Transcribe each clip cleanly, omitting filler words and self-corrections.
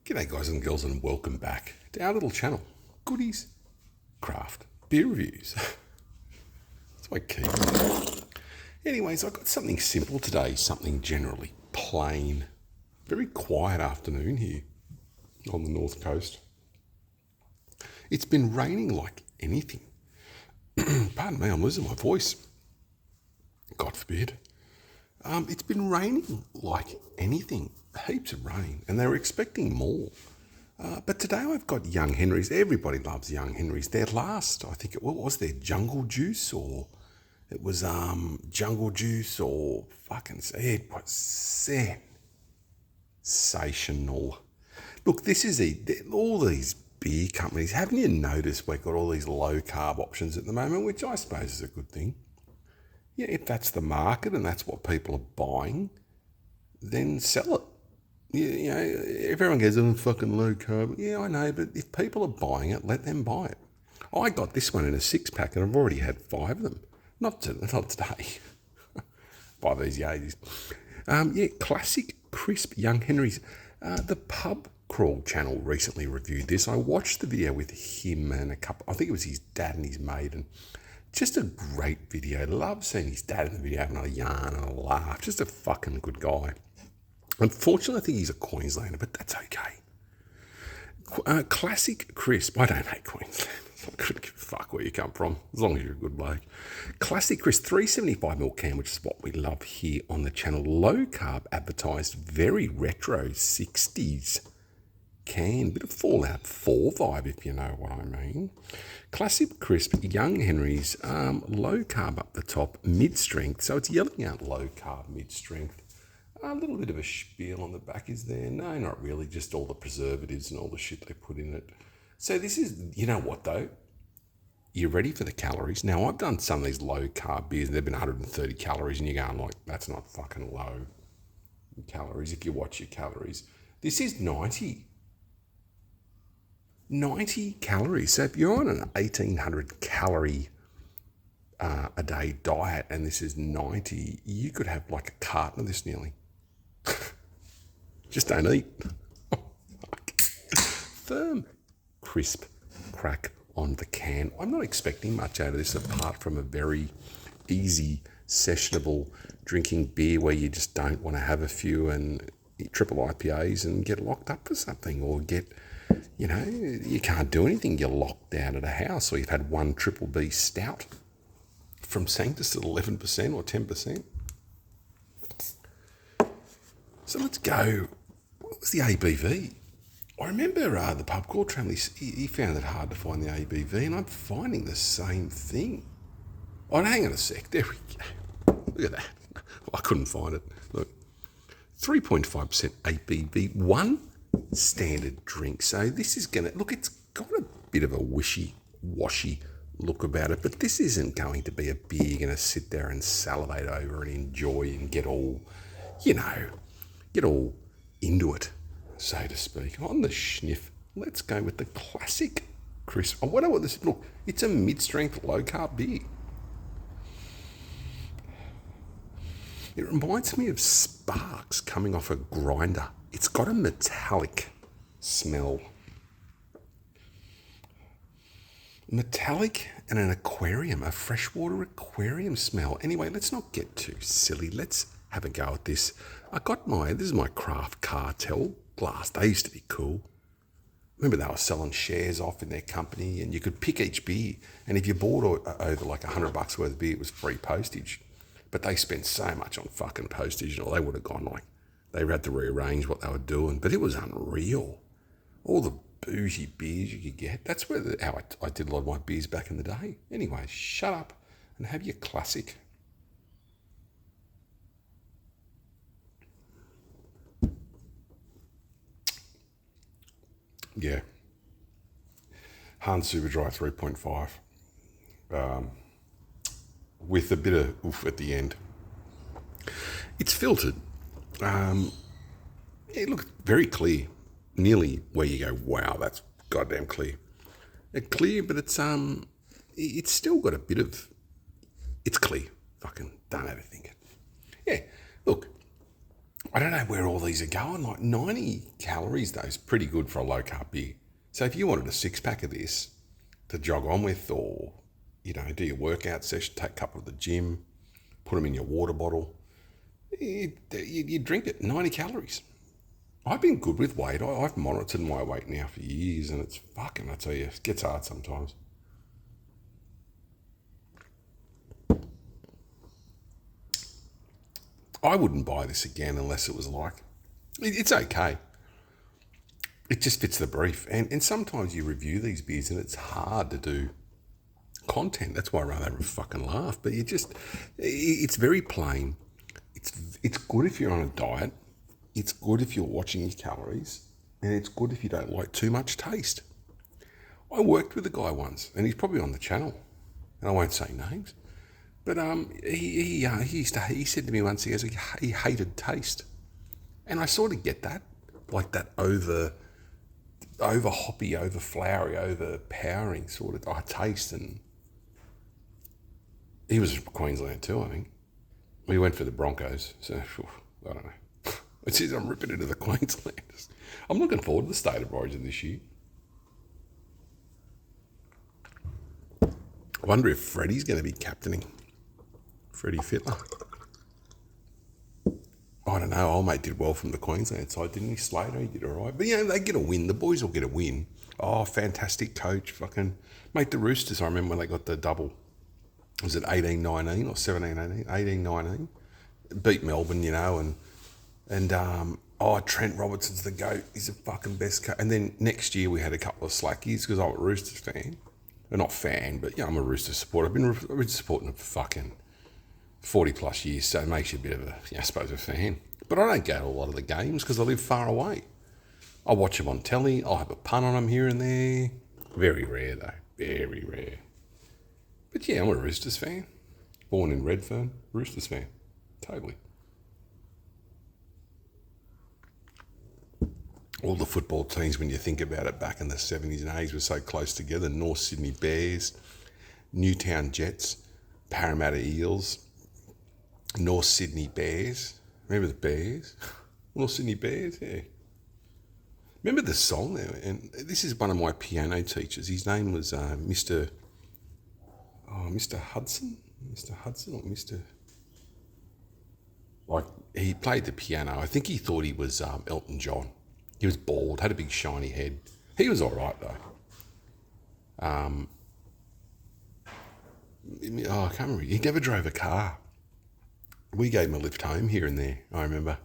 G'day guys and girls and welcome back to our little channel, Goodies, Craft, Beer Reviews. That's my key. Anyways, I've got something simple today, something generally plain. Very quiet afternoon here on the north coast. It's been raining like anything. Pardon me, I'm losing my voice. God forbid. It's been raining like anything. Heaps of rain, and they were expecting more. But today I've got Young Henrys. Everybody loves Young Henrys. Their last, I think what was their Jungle Juice, or it was Jungle Juice, or fucking, it was sensational. Look, this is all these beer companies. Haven't you noticed we've got all these low carb options at the moment, which I suppose is a good thing. Yeah, if that's the market and that's what people are buying, then sell it. You know, if everyone goes, oh, fucking low carb. Yeah, I know, but if people are buying it, let them buy it. I got this one in a 6-pack and I've already had 5 of them. Not today. By these Yetis. Yeah, classic crisp Young Henrys. The Pub Crawl channel recently reviewed this. I watched the video with him and a couple, I think it was his dad and his mate, and just a great video. Love seeing his dad in the video having a yarn and a laugh. Just a fucking good guy. Unfortunately, I think he's a Queenslander, but that's okay. Classic crisp. I don't hate Queensland. I couldn't give a fuck where you come from, as long as you're a good bloke. Classic crisp, 375ml can, which is what we love here on the channel. Low carb advertised, very retro 60s can. Bit of Fallout 4 vibe, if you know what I mean. Classic crisp, Young Henrys, low carb up the top, mid-strength. So it's yelling out low carb, mid-strength. A little bit of a spiel on the back is there. No, not really. Just all the preservatives and all the shit they put in it. So this is, you know what though? You're ready for the calories. Now, I've done some of these low carb beers and they've been 130 calories and you're going like, that's not fucking low calories if you watch your calories. This is 90. 90 calories. So if you're on an 1800 calorie a day diet and this is 90, you could have like a carton of this nearly. Just don't eat. Firm, crisp crack on the can. I'm not expecting much out of this apart from a very easy, sessionable drinking beer where you just don't want to have a few and triple IPAs and get locked up for something, or get, you know, you can't do anything. You're locked down at a house, or you've had one triple B stout from Sanctus at 11% or 10%. So let's go. What was the ABV? I remember the Pub Crawl channel, he found it hard to find the ABV, and I'm finding the same thing. Oh, hang on a sec. There we go. Look at that. I couldn't find it. Look. 3.5% ABV. One standard drink. So this is going to... Look, it's got a bit of a wishy-washy look about it, but this isn't going to be a beer you're going to sit there and salivate over and enjoy and get all, you know, get all into it, so to speak. On the sniff, let's go with the classic crisp. I wonder what this, look, it's a mid-strength low-carb beer. It reminds me of sparks coming off a grinder. It's got a metallic smell. Metallic and an aquarium, a freshwater aquarium smell. Anyway, let's not get too silly. Let's have a go at this. This is my Craft Cartel glass. They used to be cool. Remember they were selling shares off in their company and you could pick each beer. And if you bought over like $100 worth of beer, it was free postage. But they spent so much on fucking postage, or they would have gone like, they had to rearrange what they were doing. But it was unreal. All the bougie beers you could get. That's how I did a lot of my beers back in the day. Anyway, shut up and have your classic. Yeah. Hans Superdry 3.5. With a bit of oof at the end. It's filtered. It looks very clear. Nearly where you go, wow, that's goddamn clear. It's clear, but it's still got a bit of, it's clear. Fucking don't overthink it. Yeah, look, I don't know where all these are going. Like 90 calories, though, is pretty good for a low carb beer. So if you wanted a 6-pack of this to jog on with, or, do your workout session, take a couple of the gym, put them in your water bottle, you drink it, 90 calories. I've been good with weight. I've monitored my weight now for years, and it's fucking, I tell you, it gets hard sometimes. I wouldn't buy this again unless it was like, it's okay. It just fits the brief. And sometimes you review these beers and it's hard to do content. That's why I rather have a fucking laugh. But it's very plain. It's good if you're on a diet. It's good if you're watching your calories. And it's good if you don't like too much taste. I worked with a guy once, and he's probably on the channel, and I won't say names. But he said to me once, he goes, he hated taste. And I sort of get that, like that over hoppy, over flowery, overpowering sort of taste. And he was from Queensland too, I think. We went for the Broncos, so I don't know. It says I'm ripping into the Queenslanders. I'm looking forward to the State of Origin this year. I wonder if Freddie's going to be captaining. Freddie Fittler. I don't know. Old mate did well from the Queensland side, didn't he? Slater, he did all right. But, they get a win. The boys will get a win. Oh, fantastic coach. Fucking, mate, the Roosters, I remember when they got the double. Was it 18-19 or 17-18? 18-19. Beat Melbourne, and Trent Robertson's the GOAT. He's the fucking best coach. And then next year we had a couple of slackies because I'm a Roosters fan. Well, not fan, but, I'm a Roosters supporter. I've been supporting them for fucking 40 plus years, so it makes you a bit of a, I suppose, a fan. But I don't go to a lot of the games because I live far away. I watch them on telly. I'll have a pun on them here and there. Very rare, though. Very rare. But I'm a Roosters fan. Born in Redfern. Roosters fan. Totally. All the football teams, when you think about it, back in the 70s and 80s were so close together. North Sydney Bears, Newtown Jets, Parramatta Eels, North Sydney Bears. Remember the Bears? North Sydney Bears, yeah. Remember the song there? And this is one of my piano teachers. His name was Mr. Hudson? Mr. Hudson or Mr. Like, he played the piano. I think he thought he was Elton John. He was bald, had a big shiny head. He was all right, though. I can't remember. He never drove a car. We gave him a lift home here and there, I remember.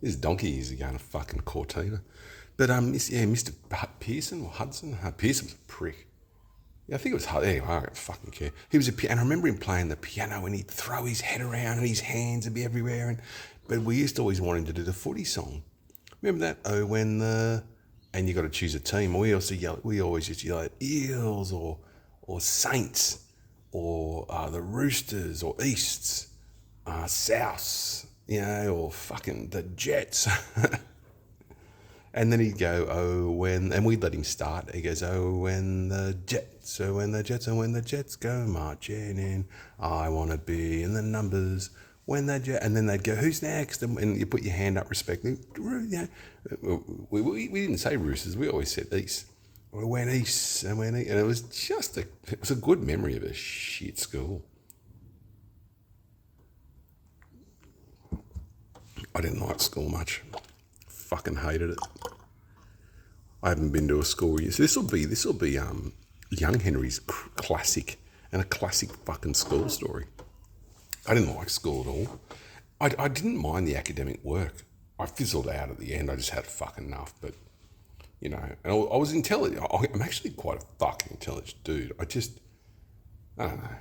This is donkey years ago in a fucking Cortina. But, Mr. Pearson or Hudson? Pearson was a prick. Yeah, I think it was Hudson. Anyway, I don't fucking care. He was and I remember him playing the piano and he'd throw his head around and his hands would be everywhere. But we used to always want him to do the footy song. Remember that? Oh, and you got to choose a team. We always used to yell at Eels or Saints or the Roosters or Easts, Souths, or fucking the Jets. And then he'd go, and we'd let him start. He goes, when the Jets go marching in, I want to be in the numbers. When they and then they'd go, who's next? And you put your hand up respectfully. We didn't say Roosters. We always said East. We went East and went East. And it was a good memory of a shit school. I didn't like school much. Fucking hated it. I haven't been to a school yet. So this will be Young Henry's classic and a classic fucking school story. I didn't like school at all. I didn't mind the academic work. I fizzled out at the end. I just had fucking enough. But, and I was intelligent. I'm actually quite a fucking intelligent dude. I don't know.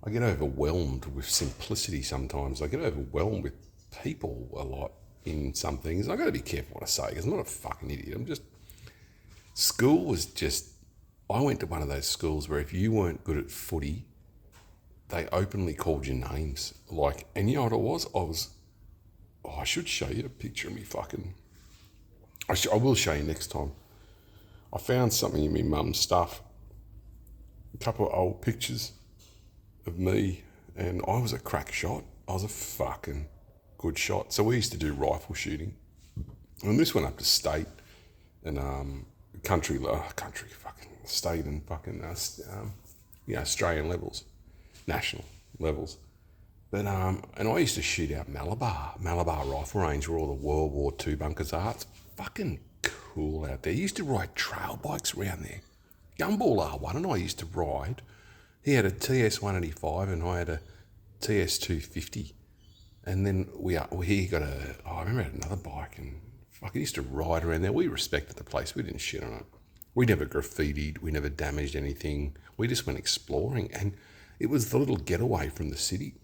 I get overwhelmed with simplicity sometimes. I get overwhelmed with people a lot in some things. I've got to be careful what I say because I'm not a fucking idiot. School was I went to one of those schools where if you weren't good at footy, they openly called you names. And you know what it was? I should show you a picture of me fucking... I will show you next time. I found something in my mum's stuff. A couple of old pictures of me, and I was a crack shot. I was a fucking good shot. So we used to do rifle shooting. And this went up to state and country, fucking state and fucking, Australian levels, national levels. But, and I used to shoot out Malabar Rifle Range where all the World War II bunkers are. It's fucking cool out there. I used to ride trail bikes around there. Gumball R1 and I used to ride. He had a TS 185 and I had a TS 250. And then he got I remember I had another bike and fucking used to ride around there. We respected the place. We didn't shit on it. We never graffitied. We never damaged anything. We just went exploring and it was the little getaway from the city.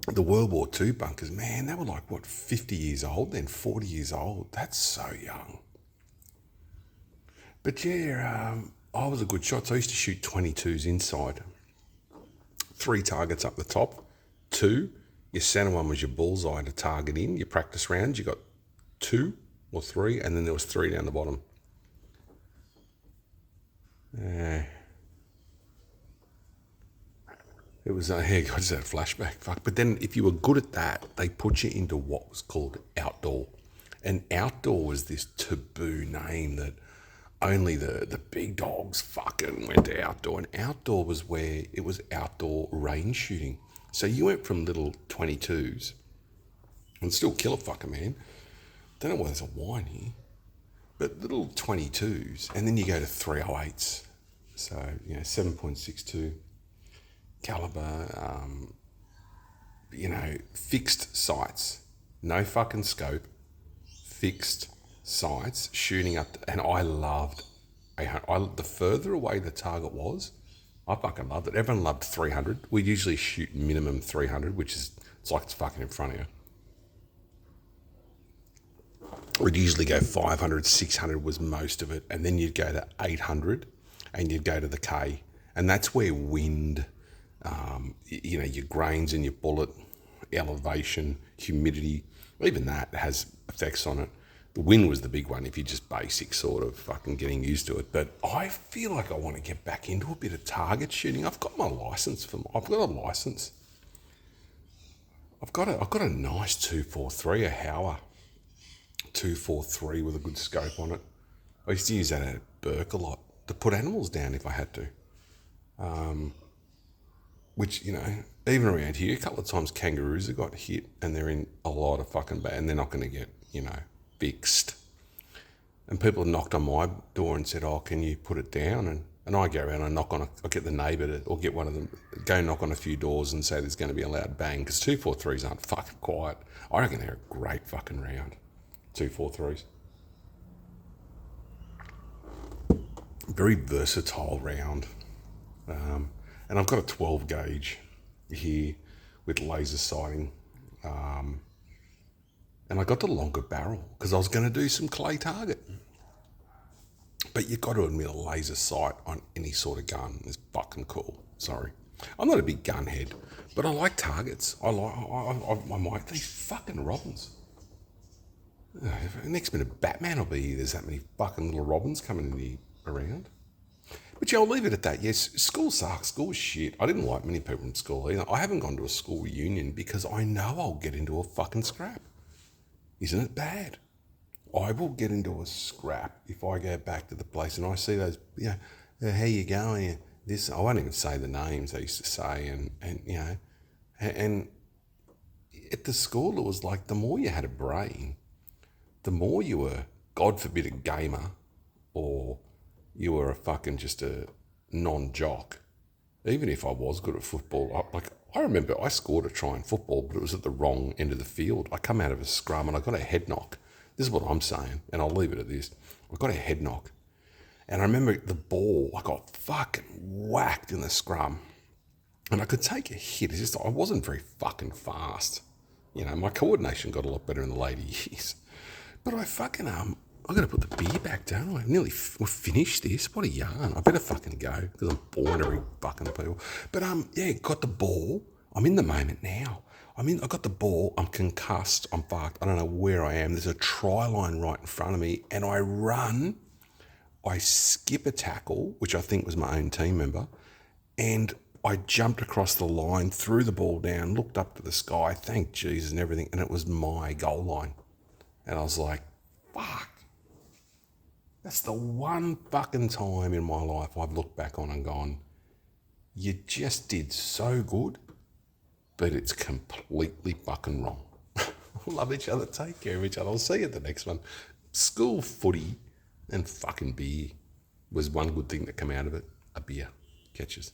The World War II bunkers, man, they were like, 50 years old then, 40 years old. That's so young. But yeah, I was a good shot. So I used to shoot 22s inside. 3 targets up the top. 2, your center one was your bullseye to target in. Your practice rounds, you got 2 or 3, and then there was 3 down the bottom. It was, I just had a flashback. Fuck. But then if you were good at that, they put you into what was called outdoor. And outdoor was this taboo name that only the big dogs fucking went to outdoor. And outdoor was where it was outdoor range shooting. So you went from little 22s and still kill a fucker, man. Don't know why there's a wine here. But little 22s, and then you go to 308s. So, 7.62 caliber, fixed sights. No fucking scope. Fixed sights, shooting up. And I loved, the further away the target was, I fucking loved it. Everyone loved 300. We usually shoot minimum 300, which is, it's like it's fucking in front of you. We'd usually go 500, 600 was most of it. And then you'd go to 800 and you'd go to the K. And that's where wind, your grains in your bullet, elevation, humidity, even that has effects on it. The wind was the big one if you're just basic sort of fucking getting used to it. But I feel like I want to get back into a bit of target shooting. I've got my license I've got a license. I've got a nice 243, a Hauer 243 with a good scope on it. I used to use that at Burke a lot to put animals down if I had to. Which, even around here, a couple of times kangaroos have got hit and they're in a lot of fucking bad and they're not going to get, fixed. And people knocked on my door and said, oh, can you put it down? And I go around and I get the neighbour or get one of them, go knock on a few doors and say there's going to be a loud bang because 243s aren't fucking quiet. I reckon they're a great fucking round, 243s. Very versatile round. And I've got a 12 gauge here with laser sighting. And I got the longer barrel because I was going to do some clay target. But you've got to admit a laser sight on any sort of gun is fucking cool. Sorry. I'm not a big gun head, but I like targets. I like these fucking robins. Next minute Batman will be here. There's that many fucking little robins coming around. But yeah, I'll leave it at that. Yes, school sucks. School's shit. I didn't like many people in school either. I haven't gone to a school reunion because I know I'll get into a fucking scrap. Isn't it bad? I will get into a scrap if I go back to the place and I see those, how you going? This, I won't even say the names they used to say. And at the school, it was like the more you had a brain, the more you were, God forbid, a gamer or you were a fucking just a non-jock. Even if I was good at football, I remember I scored a try in football, but it was at the wrong end of the field. I come out of a scrum and I got a head knock. This is what I'm saying, and I'll leave it at this. I got a head knock. And I remember the ball, I got fucking whacked in the scrum. And I could take a hit. It's just I wasn't very fucking fast. My coordination got a lot better in the later years. But I fucking, I got to put the beer back down. I nearly finished this. What a yarn. I better fucking go because I'm boring every fucking people. But got the ball. I'm in the moment now. I got the ball. I'm concussed. I'm fucked. I don't know where I am. There's a try line right in front of me. And I run. I skip a tackle, which I think was my own team member. And I jumped across the line, threw the ball down, looked up to the sky, thanked Jesus and everything, and it was my goal line. And I was like, fuck. That's the one fucking time in my life I've looked back on and gone, you just did so good, but it's completely fucking wrong. Love each other. Take care of each other. I'll see you at the next one. School footy and fucking beer was one good thing that came out of it. A beer. Catches.